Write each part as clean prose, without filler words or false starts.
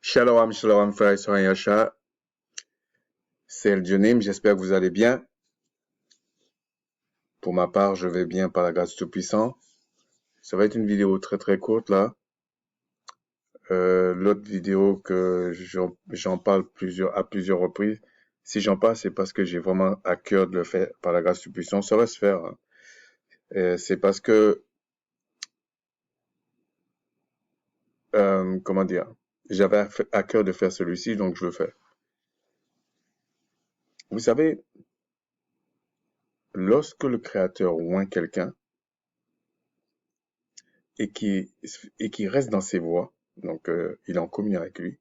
Shalom, shalom, frère et sœurs Yasha. C'est El Dionim, j'espère que vous allez bien. Pour ma part, je vais bien par la grâce du Tout-Puissant. Ça va être une vidéo très très courte là. L'autre vidéo que j'en parle à plusieurs reprises. Si j'en parle, c'est parce que j'ai vraiment à cœur de le faire par la grâce du Tout-Puissant. Ça va se faire. Hein. C'est parce que, comment dire, j'avais à cœur de faire celui-ci, donc je le fais. Vous savez, lorsque le Créateur oint quelqu'un, et qui reste dans ses voies, donc il est en communion avec lui.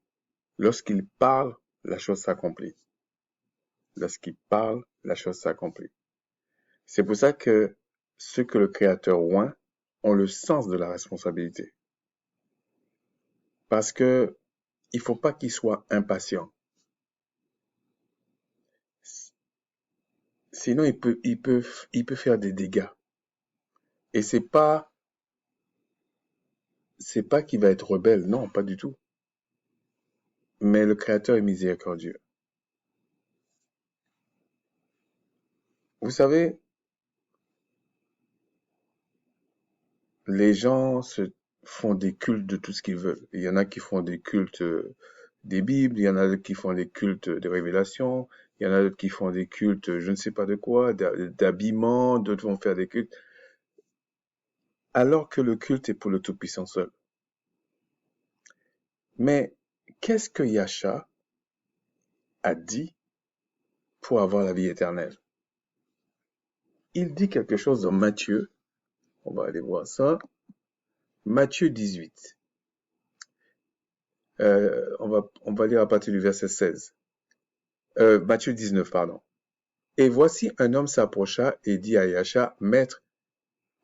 Lorsqu'il parle, la chose s'accomplit. Lorsqu'il parle, la chose s'accomplit. C'est pour ça que ceux que le Créateur oint ont le sens de la responsabilité. Parce que il faut pas qu'ils soient impatients. Sinon, il peut faire des dégâts. Et c'est pas qu'il va être rebelle, non, pas du tout. Mais le Créateur est miséricordieux. Vous savez, les gens se font des cultes de tout ce qu'ils veulent. Il y en a qui font des cultes des Bibles, il y en a d'autres qui font des cultes des révélations, il y en a d'autres qui font des cultes je ne sais pas de quoi, d'habillement, d'autres vont faire des cultes, alors que le culte est pour le Tout-Puissant seul. Mais qu'est-ce que Yasha a dit pour avoir la vie éternelle? Il dit quelque chose dans Matthieu, on va aller voir ça, Matthieu 18. On va lire à partir du verset 16. Matthieu 19, pardon. Et voici un homme s'approcha et dit à Yasha, Maître,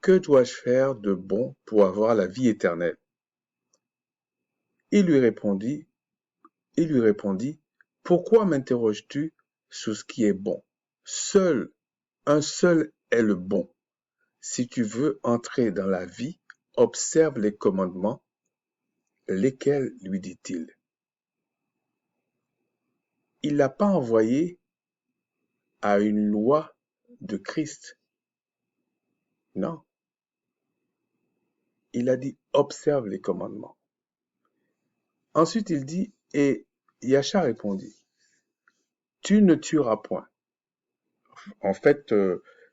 que dois-je faire de bon pour avoir la vie éternelle? Il lui répondit, Pourquoi m'interroges-tu sur ce qui est bon? Un seul est le bon. Si tu veux entrer dans la vie, observe les commandements. Lesquels, lui dit-il? Il l'a pas envoyé à une loi de Christ. Non. Il a dit, observe les commandements. Ensuite, il dit, et Yasha répondit, tu ne tueras point. En fait,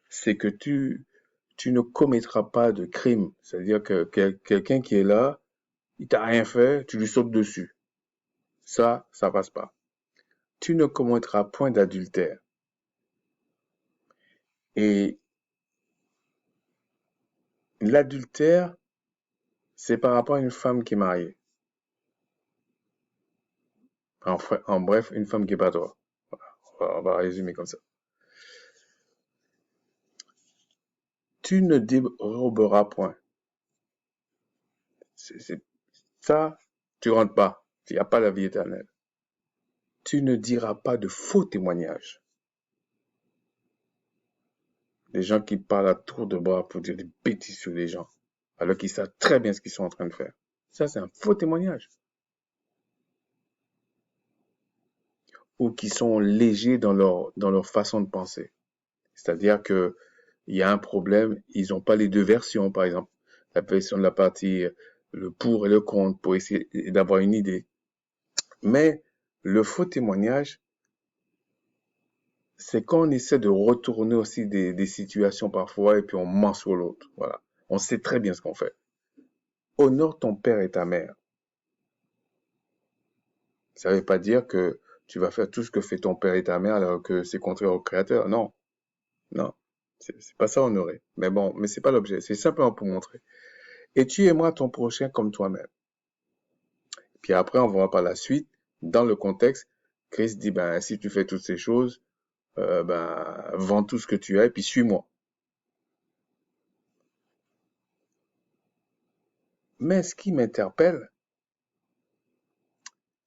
c'est que tu ne commettras pas de crime. C'est-à-dire que quelqu'un qui est là, il t'a rien fait, tu lui sautes dessus. Ça passe pas. Tu ne commettras point d'adultère. Et l'adultère, c'est par rapport à une femme qui est mariée. En bref, une femme qui n'est pas toi. On va résumer comme ça. Tu ne déroberas point. Ça, tu rentres pas. Il n'y a pas la vie éternelle. Tu ne diras pas de faux témoignages. Des gens qui parlent à tour de bras pour dire des bêtises sur les gens, alors qu'ils savent très bien ce qu'ils sont en train de faire. Ça, c'est un faux témoignage. Ou qui sont légers dans leur façon de penser. C'est-à-dire que il y a un problème, ils n'ont pas les deux versions, par exemple. La version de la partie, le pour et le contre, pour essayer d'avoir une idée. Mais le faux témoignage, c'est quand on essaie de retourner aussi des situations parfois et puis on ment sur l'autre. Voilà. On sait très bien ce qu'on fait. Honore ton père et ta mère. Ça ne veut pas dire que tu vas faire tout ce que fait ton père et ta mère alors que c'est contraire au créateur. Non. Non. C'est pas ça honorer. Mais bon, mais c'est pas l'objet. C'est simplement pour montrer. Et tu aimeras ton prochain comme toi-même. Puis après, on verra par la suite, dans le contexte, Christ dit, ben, si tu fais toutes ces choses, ben, vends tout ce que tu as et puis suis-moi. Mais ce qui m'interpelle,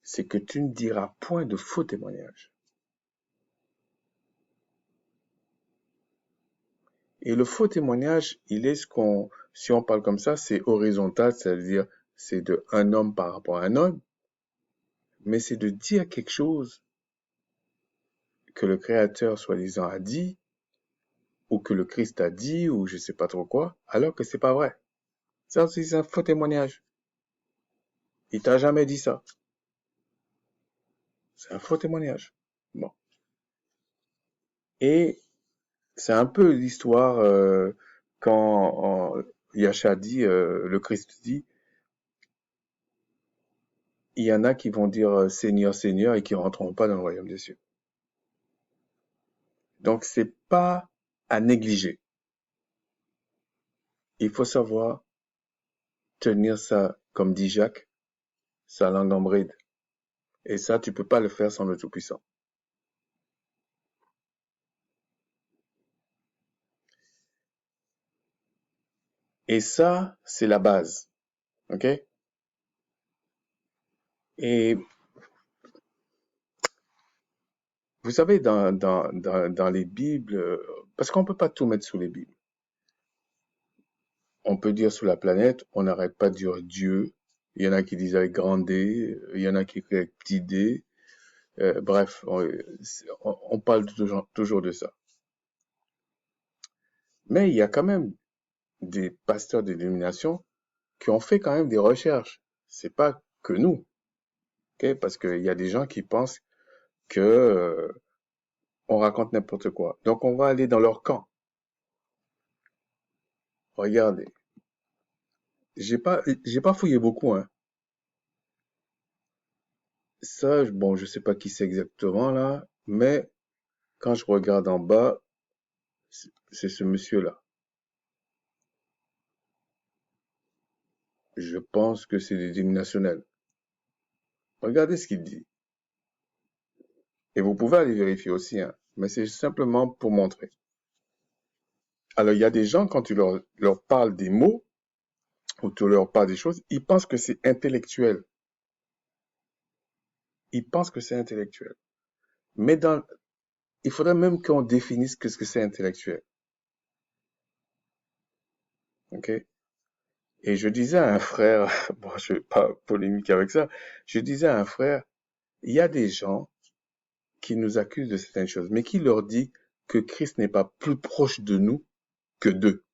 c'est que tu ne diras point de faux témoignages. Et le faux témoignage, il est si on parle comme ça, c'est horizontal, c'est-à-dire c'est de un homme par rapport à un homme. mais c'est de dire quelque chose que le Créateur soi-disant a dit, ou que le Christ a dit, ou je sais pas trop quoi, alors que c'est pas vrai. Ça aussi, c'est un faux témoignage. Il t'a jamais dit ça. C'est un faux témoignage. Bon. Et c'est un peu l'histoire quand Yahcha dit, le Christ dit, il y en a qui vont dire Seigneur, Seigneur et qui rentreront pas dans le royaume des cieux. Donc c'est pas à négliger. Il faut savoir tenir ça, comme dit Jacques, sa langue en bride. Et ça, tu peux pas le faire sans le Tout-Puissant. Et ça, c'est la base. OK? Et vous savez, dans les Bibles, parce qu'on peut pas tout mettre sous les Bibles. On peut dire sous la planète, on n'arrête pas de dire Dieu. Il y en a qui disent avec grand D, il y en a qui écrivent avec petit D. Bref, on parle toujours de ça. Mais il y a quand même des pasteurs de dénomination qui ont fait quand même des recherches. C'est pas que nous, ok? Parce qu'il y a des gens qui pensent que on raconte n'importe quoi. Donc on va aller dans leur camp. Regardez, j'ai pas fouillé beaucoup, hein. Ça, bon, je sais pas qui c'est exactement là, mais quand je regarde en bas, c'est ce monsieur-là. Je pense que c'est des dénominationnels. Regardez ce qu'il dit. Et vous pouvez aller vérifier aussi, hein. Mais c'est simplement pour montrer. Alors, il y a des gens, quand tu leur parles des mots, ou tu leur parles des choses, ils pensent que c'est intellectuel. Ils pensent que c'est intellectuel. Mais il faudrait même qu'on définisse ce que c'est intellectuel. OK? Et je disais à un frère, bon, je vais pas polémique avec ça, je disais à un frère, il y a des gens qui nous accusent de certaines choses, mais qui leur dit que Christ n'est pas plus proche de nous que d'eux.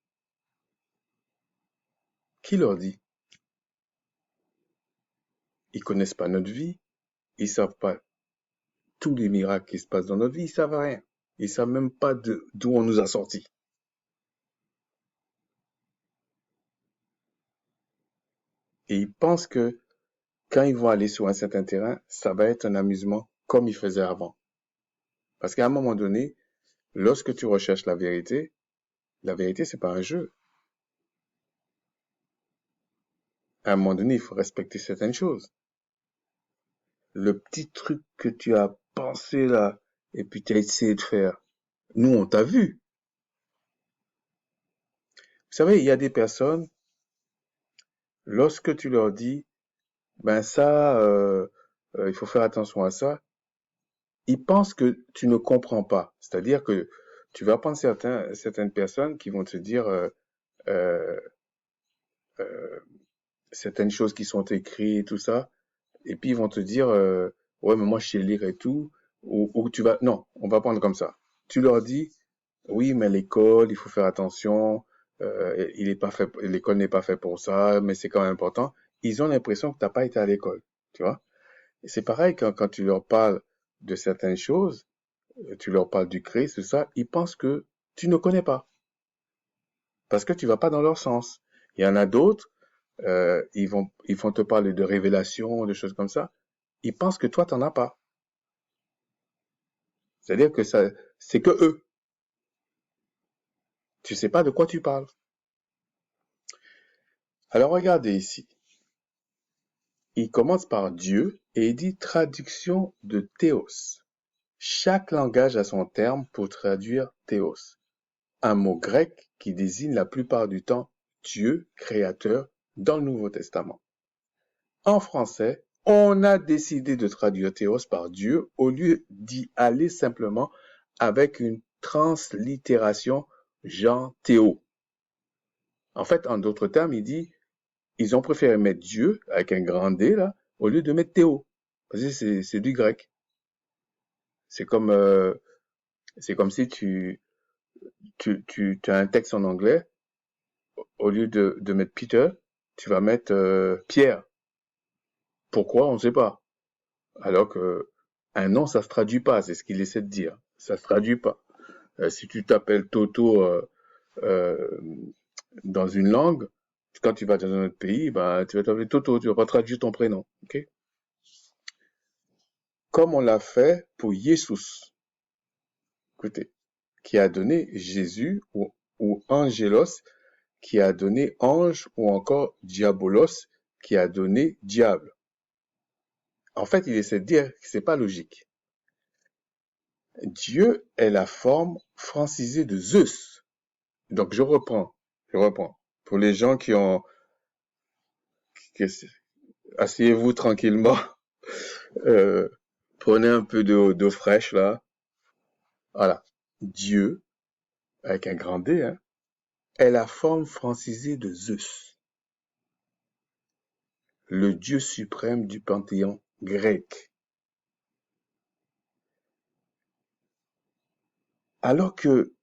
Qui leur dit? Ils connaissent pas notre vie, ils savent pas tous les miracles qui se passent dans notre vie, ils savent rien. Ils savent même pas d'où on nous a sortis. Et ils pensent que quand ils vont aller sur un certain terrain, ça va être un amusement comme ils faisaient avant. Parce qu'à un moment donné, lorsque tu recherches la vérité, c'est pas un jeu. À un moment donné, il faut respecter certaines choses. Le petit truc que tu as pensé là, et puis tu as essayé de faire, nous, on t'a vu. Vous savez, il y a des personnes, lorsque tu leur dis, ben ça, il faut faire attention à ça, ils pensent que tu ne comprends pas. C'est-à-dire que tu vas prendre certaines personnes qui vont te dire euh, euh, certaines choses qui sont écrites et tout ça, et puis ils vont te dire, ouais, mais moi je sais lire et tout, ou tu vas, non, on va prendre comme ça. Tu leur dis, oui, mais l'école, il faut faire attention, il est pas fait, l'école n'est pas fait pour ça, mais c'est quand même important. Ils ont l'impression que t'as pas été à l'école, tu vois. Et c'est pareil quand tu leur parles de certaines choses, tu leur parles du Christ, tout ça, ils pensent que tu ne connais pas, parce que tu vas pas dans leur sens. Il y en a d'autres, ils vont te parler de révélation, de choses comme ça. Ils pensent que toi, t'en as pas. C'est-à-dire que ça, c'est que eux. Tu sais pas de quoi tu parles. Alors regardez ici. Il commence par Dieu et il dit traduction de théos. Chaque langage a son terme pour traduire théos, un mot grec qui désigne la plupart du temps Dieu, créateur, dans le Nouveau Testament. En français, on a décidé de traduire théos par Dieu au lieu d'y aller simplement avec une translittération Jean Théo. En fait, en d'autres termes, il dit, ils ont préféré mettre Dieu avec un grand D là, au lieu de mettre Théo. Parce que c'est du grec. C'est comme, c'est comme si tu as un texte en anglais, au lieu de mettre Peter, tu vas mettre Pierre. Pourquoi? On ne sait pas. Alors que un nom, ça se traduit pas, c'est ce qu'il essaie de dire. Ça se traduit pas. Si tu t'appelles Toto euh, dans une langue, quand tu vas dans un autre pays, bah, tu vas t'appeler Toto, tu vas pas traduire ton prénom. Ok? Comme on l'a fait pour Jesus, écoutez, qui a donné Jésus ou Angelos, qui a donné ange, ou encore Diabolos, qui a donné diable. En fait, il essaie de dire que c'est pas logique. Dieu est la forme francisée de Zeus. Donc je reprends. Pour les gens asseyez-vous tranquillement, euh, prenez un peu d'eau fraîche là. Voilà. Dieu, avec un grand D, hein, est la forme francisée de Zeus, le dieu suprême du panthéon grec. Alors que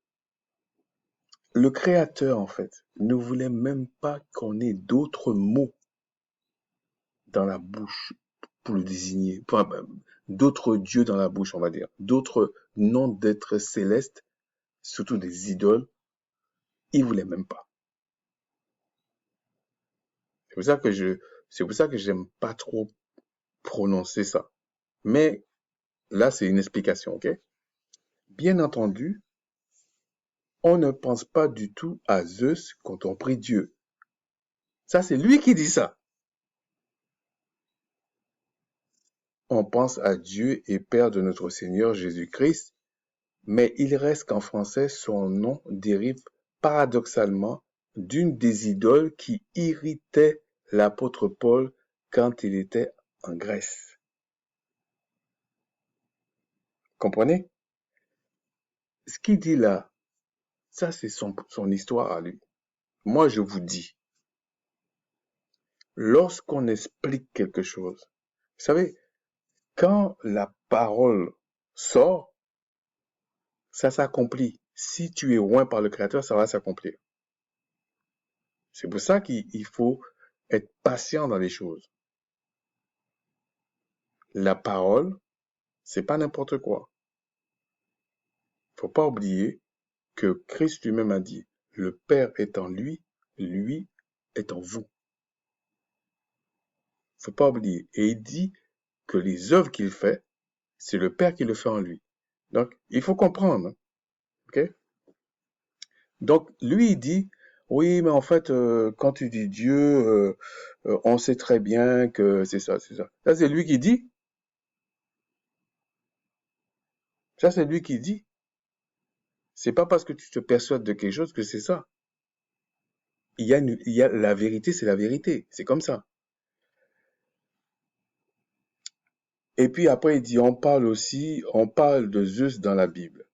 le créateur, en fait, ne voulait même pas qu'on ait d'autres mots dans la bouche pour le désigner, d'autres dieux dans la bouche, on va dire, d'autres noms d'êtres célestes, surtout des idoles, il voulait même pas. C'est pour ça que c'est pour ça que j'aime pas trop prononcer ça. Mais là, c'est une explication, ok? Bien entendu, on ne pense pas du tout à Zeus quand on prie Dieu. Ça, c'est lui qui dit ça. On pense à Dieu et Père de notre Seigneur Jésus-Christ, mais il reste qu'en français, son nom dérive paradoxalement d'une des idoles qui irritait l'apôtre Paul quand il était en Grèce. Comprenez? Ce qu'il dit là, ça c'est son histoire à lui. Moi, je vous dis, lorsqu'on explique quelque chose, vous savez, quand la parole sort, ça s'accomplit. Si tu es oint par le Créateur, ça va s'accomplir. C'est pour ça qu'il faut être patient dans les choses. La parole, c'est pas n'importe quoi. Faut pas oublier que Christ lui-même a dit, le Père est en lui, lui est en vous. Faut pas oublier. Et il dit que les œuvres qu'il fait, c'est le Père qui le fait en lui. Donc, il faut comprendre. Ok? Donc, lui, il dit, oui, mais en fait, quand tu dis Dieu, on sait très bien que c'est ça, c'est ça. Ça, c'est lui qui dit. Ça, c'est lui qui dit. C'est pas parce que tu te persuades de quelque chose que c'est ça. Il y a la vérité, c'est la vérité. C'est comme ça. Et puis après, il dit, on parle de Zeus dans la Bible.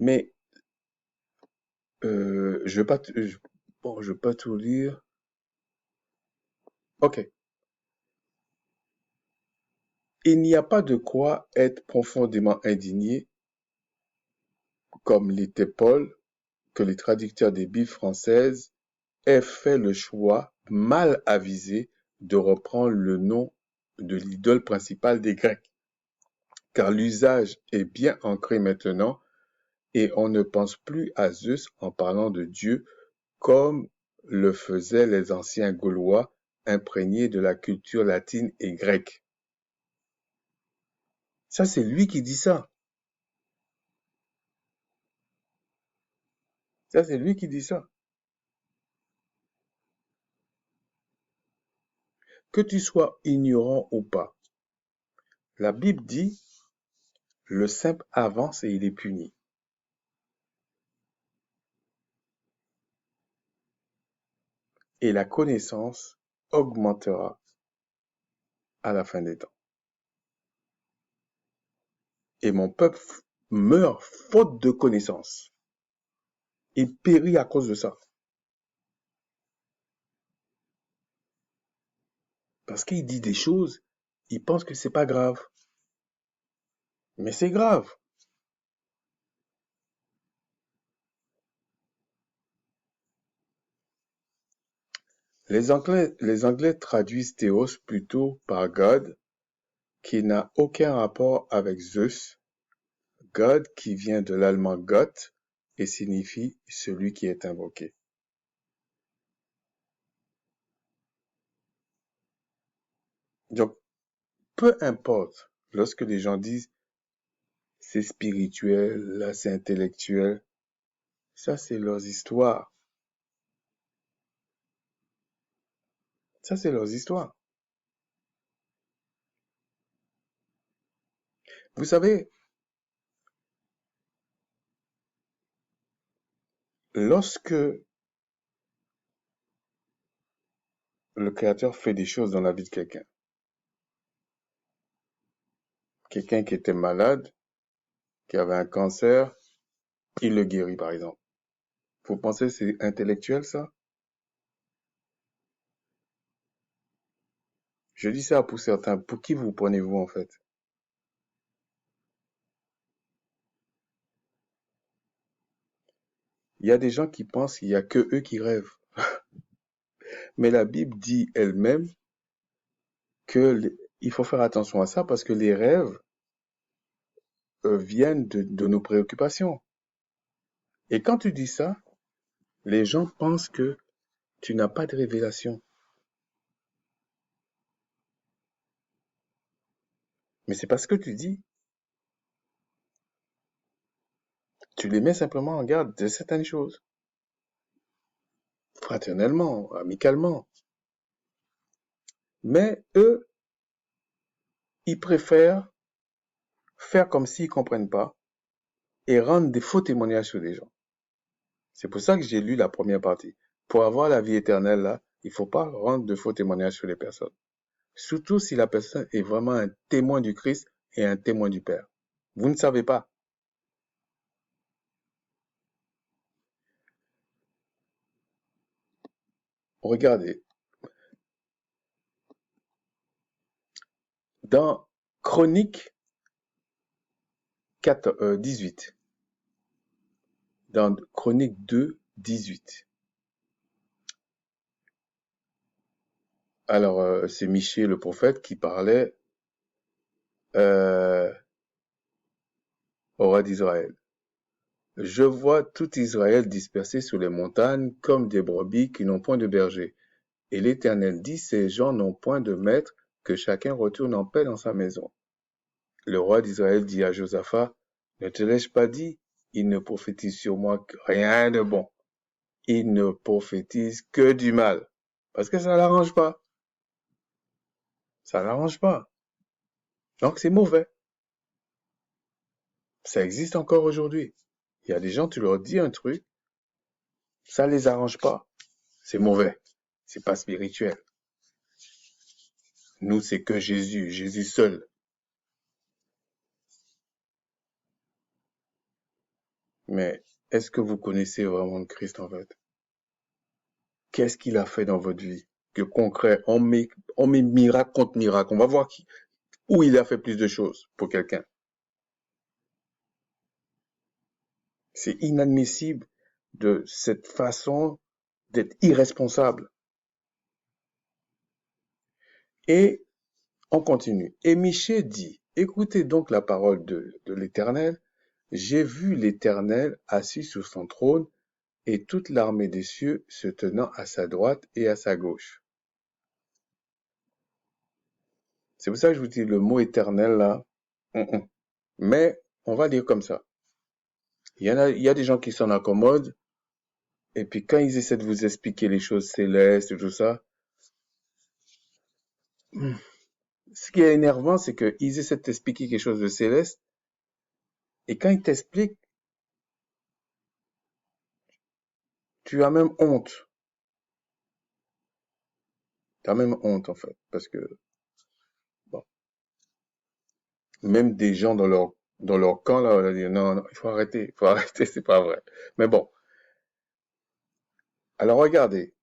Mais je vais pas, bon, je vais pas tout lire. Ok. Il n'y a pas de quoi être profondément indigné, comme l'était Paul, que les traducteurs des Bibles françaises aient fait le choix mal avisé de reprendre le nom de l'idole principale des Grecs, car l'usage est bien ancré maintenant et on ne pense plus à Zeus en parlant de Dieu comme le faisaient les anciens Gaulois imprégnés de la culture latine et grecque. Ça, c'est lui qui dit ça. Ça, c'est lui qui dit ça. Que tu sois ignorant ou pas, la Bible dit, le simple avance et il est puni. Et la connaissance augmentera à la fin des temps. Et mon peuple meurt faute de connaissance. Il périt à cause de ça. Parce qu'il dit des choses, ils pensent que c'est pas grave. Mais c'est grave. Les Anglais traduisent Théos plutôt par God, qui n'a aucun rapport avec Zeus. God qui vient de l'allemand Gott et signifie celui qui est invoqué. Donc, peu importe, lorsque les gens disent c'est spirituel, là c'est intellectuel, ça c'est leurs histoires. Ça c'est leurs histoires. Vous savez, lorsque le Créateur fait des choses dans la vie de quelqu'un qui était malade, qui avait un cancer, il le guérit par exemple. Vous pensez que c'est intellectuel ça? Je dis ça pour certains. Pour qui vous prenez-vous en fait? Il y a des gens qui pensent qu'il y a que eux qui rêvent. Mais la Bible dit elle-même que il faut faire attention à ça parce que les rêves viennent de nos préoccupations. Et quand tu dis ça, les gens pensent que tu n'as pas de révélation. Mais c'est parce que tu dis. Tu les mets simplement en garde de certaines choses. Fraternellement, amicalement. Mais eux, ils préfèrent faire comme s'ils comprennent pas et rendre des faux témoignages sur des gens. C'est pour ça que j'ai lu la première partie. Pour avoir la vie éternelle, là, il faut pas rendre de faux témoignages sur les personnes. Surtout si la personne est vraiment un témoin du Christ et un témoin du Père. Vous ne savez pas. Regardez, dans Chronique 18, dans Chronique 2, 18. Alors, c'est Michée le prophète qui parlait euh, au roi d'Israël. Je vois tout Israël dispersé sur les montagnes comme des brebis qui n'ont point de berger. Et l'Éternel dit, ces gens n'ont point de maître, que chacun retourne en paix dans sa maison. Le roi d'Israël dit à Josaphat, ne te l'ai-je pas dit, il ne prophétise sur moi rien de bon. Il ne prophétise que du mal. Parce que ça l'arrange pas. Ça l'arrange pas. Donc c'est mauvais. Ça existe encore aujourd'hui. Il y a des gens, tu leur dis un truc, ça les arrange pas. C'est mauvais. C'est pas spirituel. Nous, c'est que Jésus, Jésus seul. Mais est-ce que vous connaissez vraiment le Christ en fait? Qu'est-ce qu'il a fait dans votre vie? Que concret, on met miracle contre miracle. On va voir où il a fait plus de choses pour quelqu'un. C'est inadmissible de cette façon d'être irresponsable. Et on continue. Et Michée dit, écoutez donc la parole de l'Éternel. J'ai vu l'Éternel assis sur son trône et toute l'armée des cieux se tenant à sa droite et à sa gauche. C'est pour ça que je vous dis le mot éternel là. Mais on va dire comme ça. Il y a des gens qui s'en accommodent et puis quand ils essaient de vous expliquer les choses célestes et tout ça, ce qui est énervant, c'est qu'ils essaient de t'expliquer quelque chose de céleste et quand ils t'expliquent, tu as même honte. Tu as même honte en fait parce que bon, même des gens dans leur camp là, on va dire non, non, il faut arrêter, c'est pas vrai. Mais bon, alors regardez.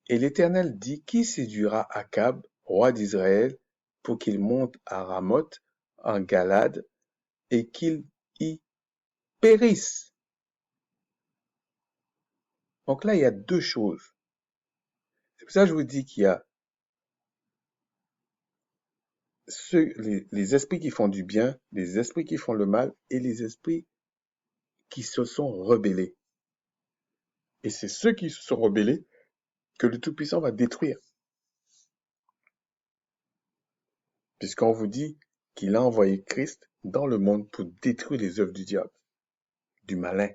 Et l'Éternel dit, qui séduira Akab roi d'Israël, pour qu'il monte à Ramoth, en Galade, et qu'il y périsse. Donc là, il y a deux choses. C'est pour ça que je vous dis qu'il y a les esprits qui font du bien, les esprits qui font le mal, et les esprits qui se sont rebellés. Et c'est ceux qui se sont rebellés que le Tout-Puissant va détruire. Puisqu'on vous dit qu'il a envoyé Christ dans le monde pour détruire les œuvres du diable, du malin.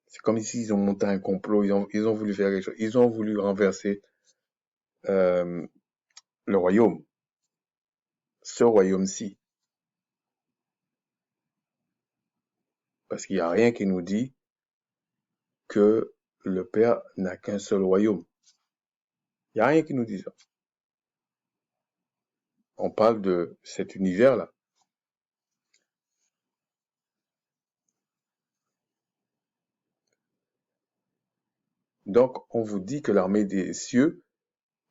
C'est comme ici, ils ont monté un complot, ils ont voulu faire quelque chose, ils ont voulu renverser le royaume, ce royaume-ci. Parce qu'il n'y a rien qui nous dit que le Père n'a qu'un seul royaume. Il n'y a rien qui nous dit ça. On parle de cet univers-là. Donc, on vous dit que l'armée des cieux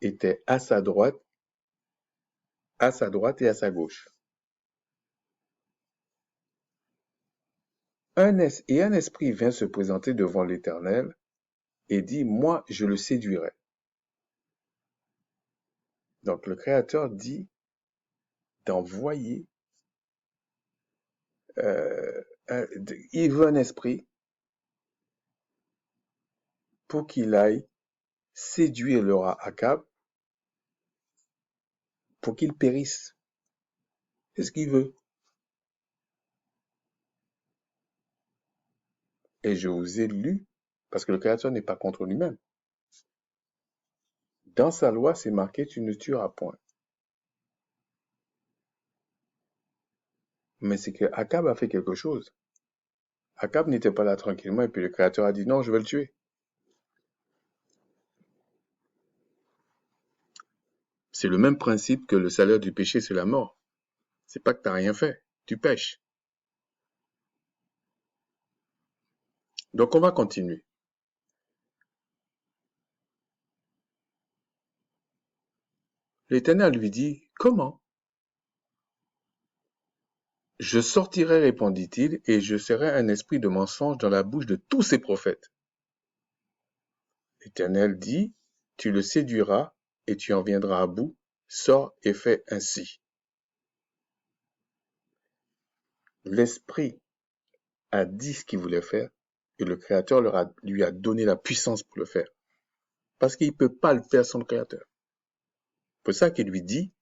était à sa droite et à sa gauche. Un esprit vient se présenter devant l'Éternel et dit, moi, je le séduirai. Donc, le Créateur dit d'envoyer, il veut un esprit pour qu'il aille séduire le roi Akab pour qu'il périsse. C'est ce qu'il veut. Et je vous ai lu, parce que le Créateur n'est pas contre lui-même. Dans sa loi, c'est marqué, tu ne tueras point. Mais c'est que Akab a fait quelque chose. Akab n'était pas là tranquillement et puis le Créateur a dit non, je vais le tuer. C'est le même principe que le salaire du péché, c'est la mort. C'est pas que tu n'as rien fait, tu pèches. Donc on va continuer. L'Éternel lui dit, comment? Je sortirai, répondit-il, et je serai un esprit de mensonge dans la bouche de tous ces prophètes. L'Éternel dit, tu le séduiras et tu en viendras à bout, sors et fais ainsi. L'Esprit a dit ce qu'il voulait faire et le Créateur lui a donné la puissance pour le faire. Parce qu'il ne peut pas le faire sans le Créateur. C'est pour ça qu'il lui dit,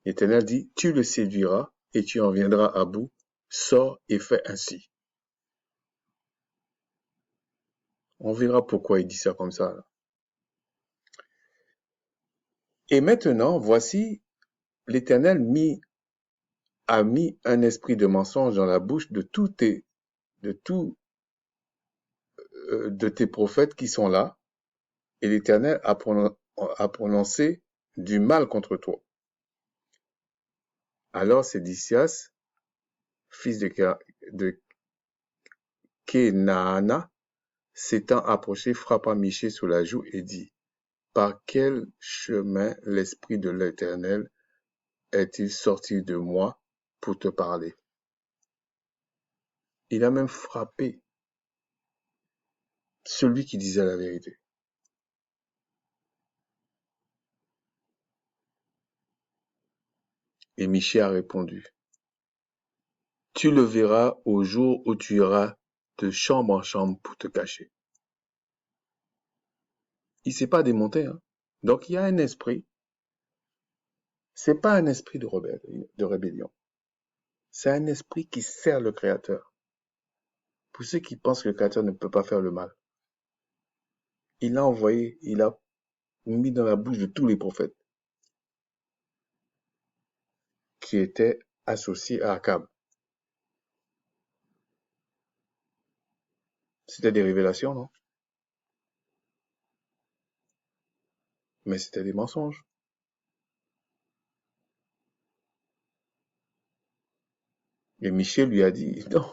l'Éternel dit, tu le séduiras et tu en viendras à bout, sors et fais ainsi. On verra pourquoi il dit ça comme ça. Là. Et maintenant, voici, l'Éternel a mis un esprit de mensonge dans la bouche de tous de tes prophètes qui sont là, et l'Éternel a prononcé du mal contre toi. Alors Sédécias, fils de Kenaana, s'étant approché, frappa Michée sur la joue et dit, par quel chemin l'Esprit de l'Éternel est-il sorti de moi pour te parler? Il a même frappé celui qui disait la vérité. Et Michée a répondu, tu le verras au jour où tu iras de chambre en chambre pour te cacher. Il s'est pas démonté, hein. Donc il y a un esprit. C'est pas un esprit de rébellion. C'est un esprit qui sert le Créateur. Pour ceux qui pensent que le Créateur ne peut pas faire le mal. Il a envoyé, il a mis dans la bouche de tous les prophètes qui étaient associés à Akab. C'était des révélations, non? Mais c'était des mensonges. Et Michel lui a dit, non,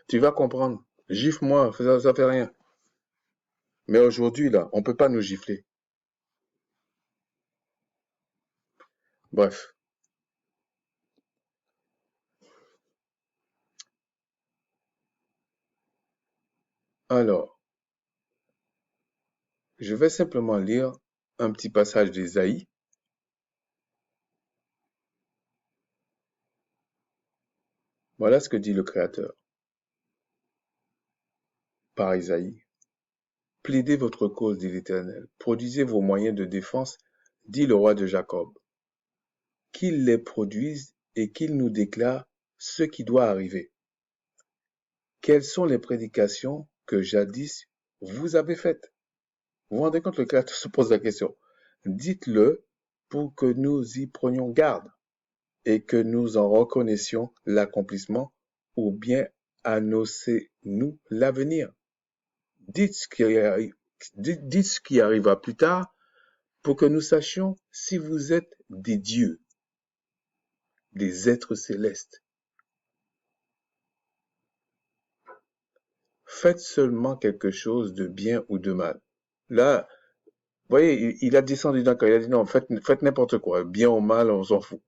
tu vas comprendre. Gifle-moi, ça fait rien. Mais aujourd'hui, là, on peut pas nous gifler. Bref. Alors, je vais simplement lire un petit passage d'Ésaïe. Voilà ce que dit le Créateur par Ésaïe. Plaidez votre cause, dit l'Éternel. Produisez vos moyens de défense, dit le roi de Jacob. Qu'il les produise et qu'il nous déclare ce qui doit arriver. Quelles sont les prédications que jadis vous avez faites? Vous vous rendez compte, le Créateur se pose la question. Dites-le pour que nous y prenions garde et que nous en reconnaissions l'accomplissement, ou bien annoncez-nous l'avenir. Dites ce qui arrivera plus tard pour que nous sachions si vous êtes des dieux, des êtres célestes. Faites seulement quelque chose de bien ou de mal. Là, vous voyez, il a descendu d'un cœur, il a dit non, faites n'importe quoi, bien ou mal, on s'en fout.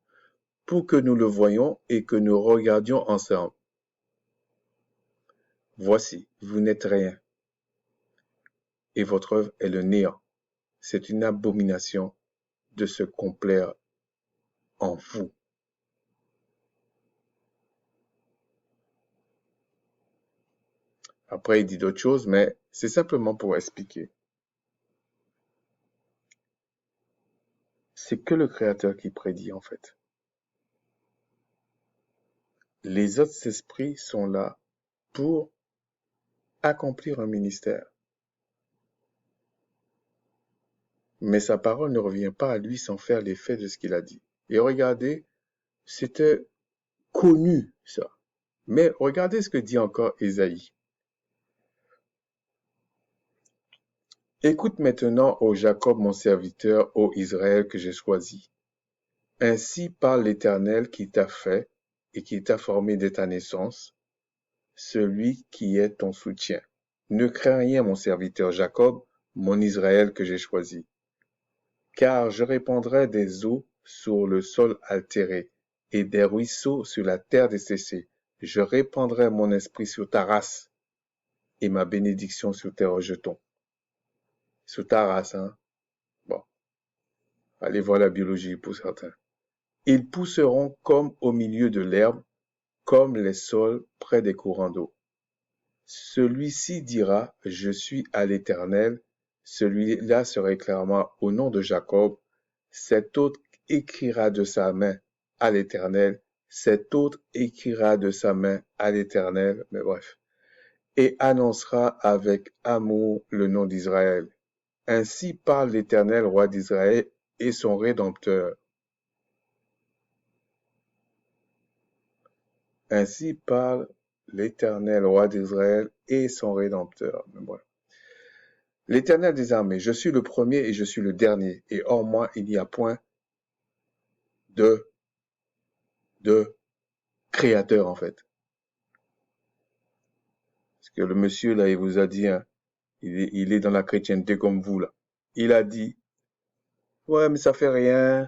Pour que nous le voyions et que nous regardions ensemble. Voici, vous n'êtes rien, et votre œuvre est le néant. C'est une abomination de se complaire en vous. Après, il dit d'autres choses, mais c'est simplement pour expliquer. C'est que le Créateur qui prédit, en fait. Les autres esprits sont là pour accomplir un ministère. Mais sa parole ne revient pas à lui sans faire l'effet de ce qu'il a dit. Et regardez, c'était connu, ça. Mais regardez ce que dit encore Ésaïe. Écoute maintenant, ô Jacob, mon serviteur, ô Israël que j'ai choisi. Ainsi parle l'Éternel qui t'a fait et qui t'a formé dès ta naissance, celui qui est ton soutien. Ne crains rien, mon serviteur Jacob, mon Israël que j'ai choisi. Car je répandrai des eaux sur le sol altéré et des ruisseaux sur la terre desséchée. Je répandrai mon esprit sur ta race et ma bénédiction sur tes rejetons. Sur ta race, hein. Bon, allez voir la biologie pour certains. Ils pousseront comme au milieu de l'herbe, comme les saules près des courants d'eau. Celui-ci dira, je suis à l'Éternel. Celui-là se réclamera au nom de Jacob. Cet autre écrira de sa main à l'Éternel. Cet autre écrira de sa main à l'Éternel. Mais bref. Et annoncera avec amour le nom d'Israël. Ainsi parle l'Éternel, roi d'Israël, et son Rédempteur. Ainsi parle l'Éternel, roi d'Israël, et son Rédempteur. Mais bref. L'Éternel des armées, je suis le premier et je suis le dernier, et hors moi il n'y a point de créateur en fait. Parce que le monsieur là, il vous a dit, hein, il est dans la chrétienté comme vous là. Il a dit, ouais mais ça fait rien,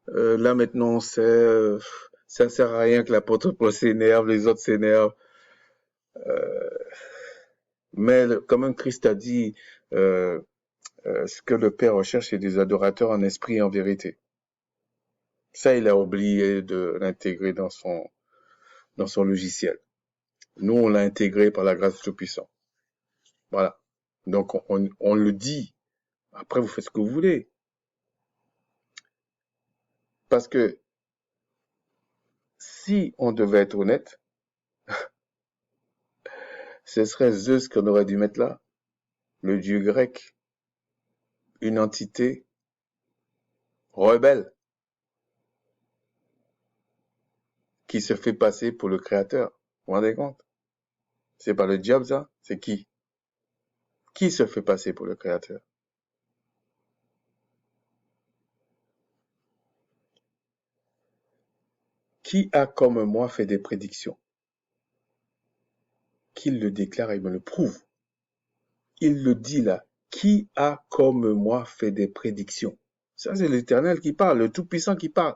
là maintenant on sait, ça sert à rien que l'apôtre Paul s'énerve, les autres s'énervent. Mais quand même Christ a dit, ce que le Père recherche, c'est des adorateurs en esprit et en vérité. Ça, il a oublié de l'intégrer dans son logiciel. Nous, on l'a intégré par la grâce du Tout-Puissant. Voilà. Donc, on le dit. Après, vous faites ce que vous voulez. Parce que si on devait être honnête, ce serait Zeus qu'on aurait dû mettre là. Le dieu grec. Une entité rebelle qui se fait passer pour le créateur. Vous vous rendez compte? C'est pas le diable, ça? C'est qui? Qui se fait passer pour le créateur? Qui a comme moi fait des prédictions? qu'il le déclare et me le prouve. Il le dit là. Qui a comme moi fait des prédictions? Ça, c'est l'Éternel qui parle, le Tout-Puissant qui parle.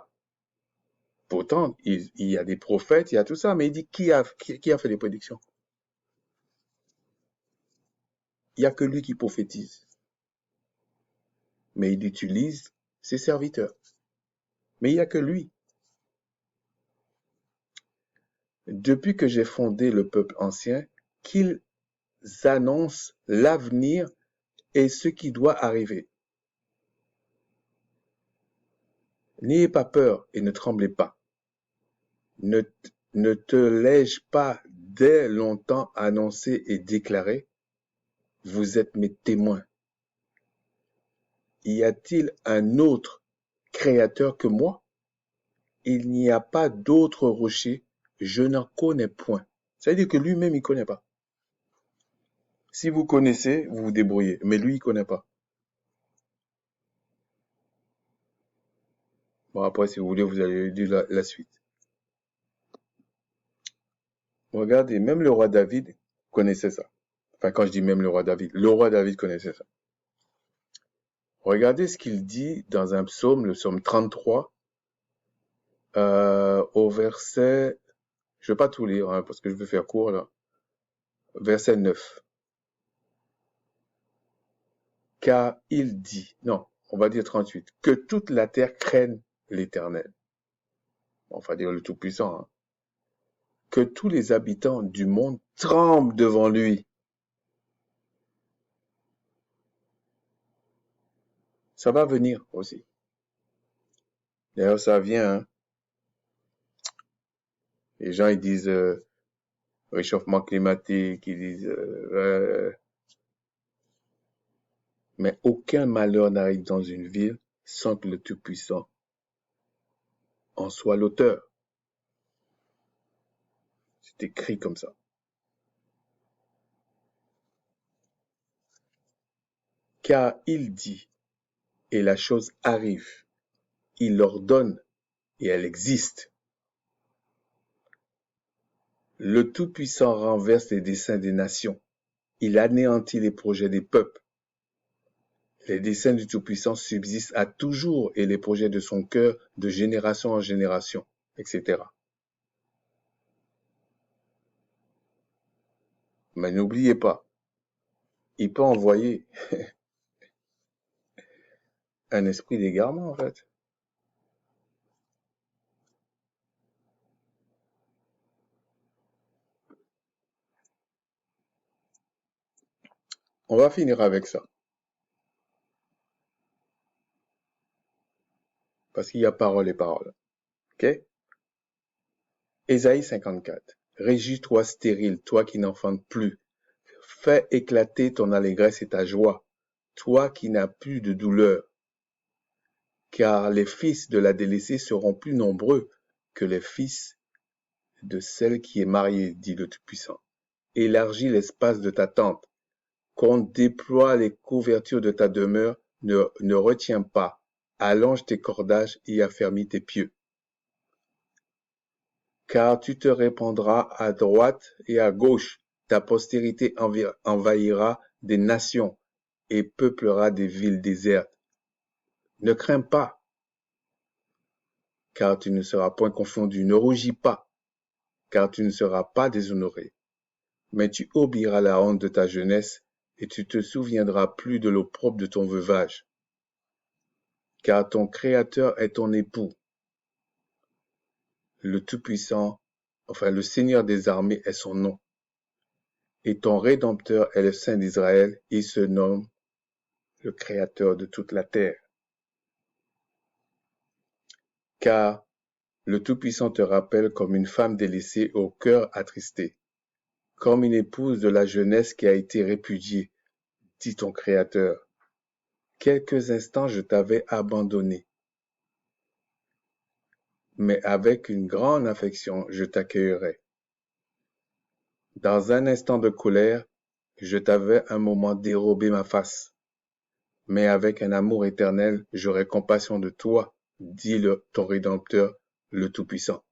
Pourtant, il y a des prophètes, il y a tout ça, mais il dit qui a fait des prédictions? Il n'y a que lui qui prophétise. Mais il utilise ses serviteurs. Mais il n'y a que lui. Depuis que j'ai fondé le peuple ancien, qu'ils annoncent l'avenir et ce qui doit arriver. N'ayez pas peur et ne tremblez pas. Ne te l'ai-je pas dès longtemps annoncé et déclaré? Vous êtes mes témoins. Y a-t-il un autre créateur que moi? Il n'y a pas d'autre rocher, je n'en connais point. Ça veut dire que lui-même, il ne connaît pas. Si vous connaissez, vous vous débrouillez, mais lui, il ne connaît pas. Bon, après, si vous voulez, vous allez lire la suite. Regardez, même le roi David connaissait ça. Enfin, quand je dis même le roi David connaissait ça. Regardez ce qu'il dit dans un psaume, le psaume 33, au verset, je ne vais pas tout lire, hein, parce que je veux faire court là, verset 9. Car il dit, non, on va dire 38, que toute la terre craigne l'Éternel. Enfin, dire le Tout-Puissant, hein. Que tous les habitants du monde tremblent devant lui. Ça va venir aussi. D'ailleurs, ça vient, hein. Les gens, ils disent réchauffement climatique, ils disent... mais aucun malheur n'arrive dans une ville sans que le Tout-Puissant en soit l'auteur. C'est écrit comme ça. Car il dit, et la chose arrive. Il l'ordonne, et elle existe. Le Tout-Puissant renverse les desseins des nations. Il anéantit les projets des peuples. Les desseins du Tout-Puissant subsistent à toujours et les projets de son cœur de génération en génération, etc. Mais n'oubliez pas, il peut envoyer un esprit d'égarement, en fait. On va finir avec ça. Parce qu'il y a parole et parole. Ok? Ésaïe 54. Régis-toi stérile, toi qui n'enfantes plus. Fais éclater ton allégresse et ta joie, toi qui n'as plus de douleur. Car les fils de la délaissée seront plus nombreux que les fils de celle qui est mariée, dit le Tout-Puissant. Élargis l'espace de ta tente. Qu'on déploie les couvertures de ta demeure, ne retiens pas. Allonge tes cordages et affermis tes pieux. Car tu te répandras à droite et à gauche. Ta postérité envahira des nations et peuplera des villes désertes. Ne crains pas, car tu ne seras point confondu. Ne rougis pas, car tu ne seras pas déshonoré. Mais tu oublieras la honte de ta jeunesse et tu te souviendras plus de l'opprobre de ton veuvage. Car ton Créateur est ton époux. Le Tout-Puissant, enfin le Seigneur des armées est son nom. Et ton Rédempteur est le Saint d'Israël, il se nomme le Créateur de toute la terre. Car le Tout-Puissant te rappelle comme une femme délaissée au cœur attristé, comme une épouse de la jeunesse qui a été répudiée, dit ton Créateur. Quelques instants je t'avais abandonné, mais avec une grande affection je t'accueillerai. Dans un instant de colère, je t'avais un moment dérobé ma face, mais avec un amour éternel j'aurai compassion de toi, dit ton Rédempteur, le Tout-Puissant.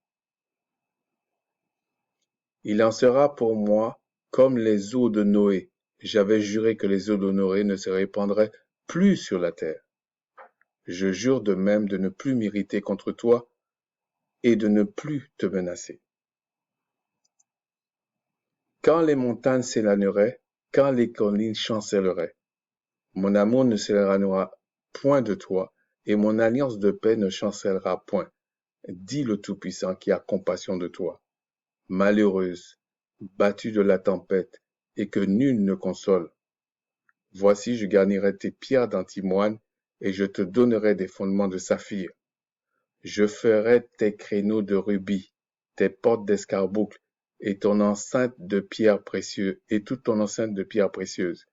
Il en sera pour moi comme les eaux de Noé. J'avais juré que les eaux de Noé ne se répandraient plus sur la terre. Je jure de même de ne plus m'irriter contre toi et de ne plus te menacer. Quand les montagnes s'éloigneraient, quand les collines chancelleraient, mon amour ne s'éloignera point de toi, et mon alliance de paix ne chancellera point, dit le Tout-Puissant qui a compassion de toi. Malheureuse, battue de la tempête, et que nul ne console. Voici, je garnirai tes pierres d'antimoine, et je te donnerai des fondements de saphir. Je ferai tes créneaux de rubis, tes portes d'escarboucle, et ton enceinte de pierres précieuses, et toute ton enceinte de pierres précieuses.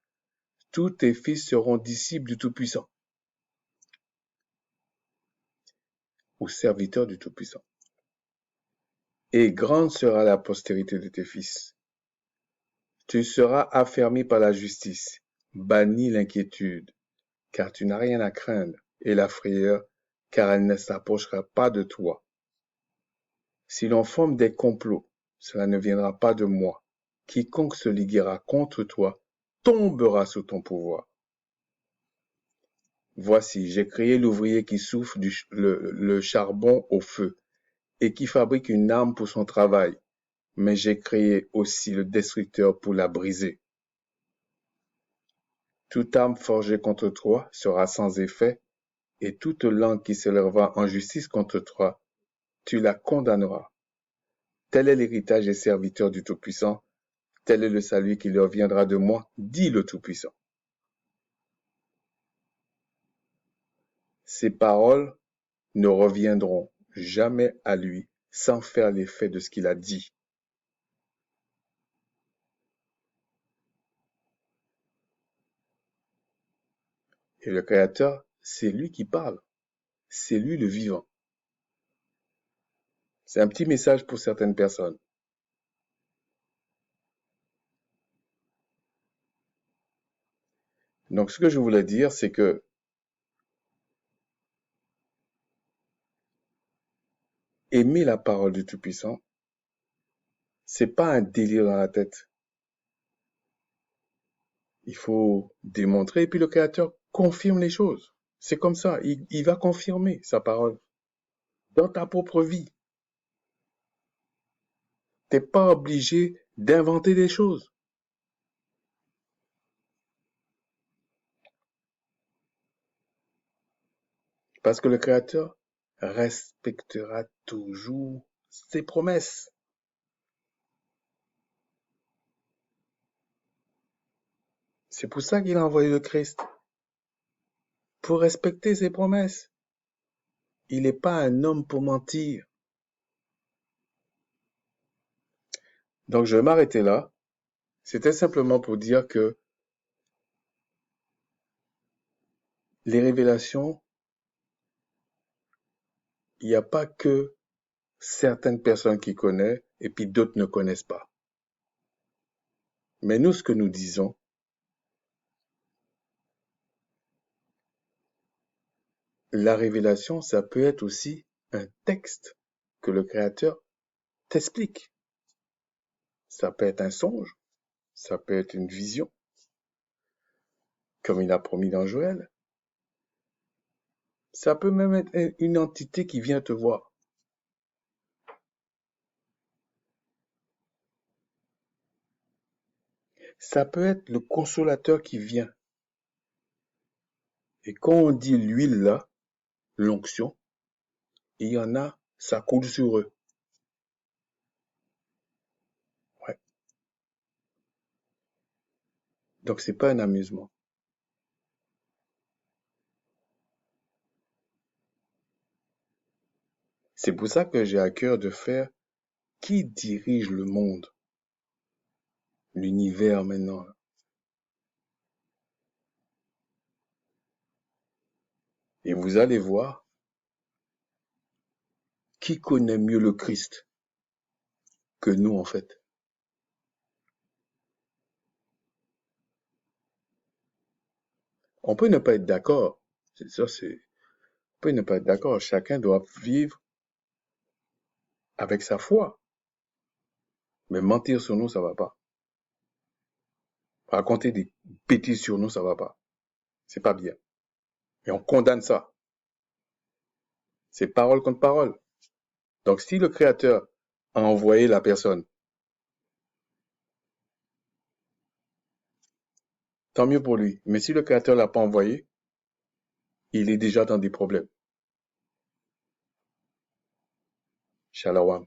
Tous tes fils seront disciples du Tout-Puissant, ou serviteurs du Tout-Puissant. Et grande sera la postérité de tes fils. Tu seras affermi par la justice, banni l'inquiétude, car tu n'as rien à craindre, et la frayeur, car elle ne s'approchera pas de toi. Si l'on forme des complots, cela ne viendra pas de moi. Quiconque se liguera contre toi tombera sous ton pouvoir. Voici, j'ai créé l'ouvrier qui souffle le charbon au feu et qui fabrique une arme pour son travail, mais j'ai créé aussi le destructeur pour la briser. Toute arme forgée contre toi sera sans effet, et toute langue qui s'élèvera en justice contre toi, tu la condamneras. Tel est l'héritage des serviteurs du Tout-Puissant, tel est le salut qui leur viendra de moi, dit le Tout-Puissant. Ces paroles ne reviendront jamais à lui sans faire l'effet de ce qu'il a dit. Et le Créateur, c'est lui qui parle. C'est lui le vivant. C'est un petit message pour certaines personnes. Donc, ce que je voulais dire, c'est que aimer la parole du Tout-Puissant, c'est pas un délire dans la tête. Il faut démontrer, et puis le Créateur confirme les choses. C'est comme ça, il va confirmer sa parole dans ta propre vie. T'es pas obligé d'inventer des choses. Parce que le Créateur respectera toujours ses promesses. C'est pour ça qu'il a envoyé le Christ. Pour respecter ses promesses. Il n'est pas un homme pour mentir. Donc je vais m'arrêter là. C'était simplement pour dire que les révélations, il n'y a pas que certaines personnes qui connaissent et puis d'autres ne connaissent pas. Mais nous, ce que nous disons, la révélation, ça peut être aussi un texte que le Créateur t'explique. Ça peut être un songe, ça peut être une vision, comme il a promis dans Joël. Ça peut même être une entité qui vient te voir. Ça peut être le consolateur qui vient. Et quand on dit l'huile là, l'onction, il y en a, ça coule sur eux. Ouais. Donc c'est pas un amusement. C'est pour ça que j'ai à cœur de faire qui dirige le monde, l'univers maintenant. Et vous allez voir qui connaît mieux le Christ que nous en fait. On peut ne pas être d'accord. C'est ça, on peut ne pas être d'accord. Chacun doit vivre avec sa foi. Mais mentir sur nous, ça va pas. Raconter des bêtises sur nous, ça va pas. C'est pas bien. Et on condamne ça. C'est parole contre parole. Donc, si le Créateur a envoyé la personne, tant mieux pour lui. Mais si le Créateur l'a pas envoyé, il est déjà dans des problèmes. Shalom.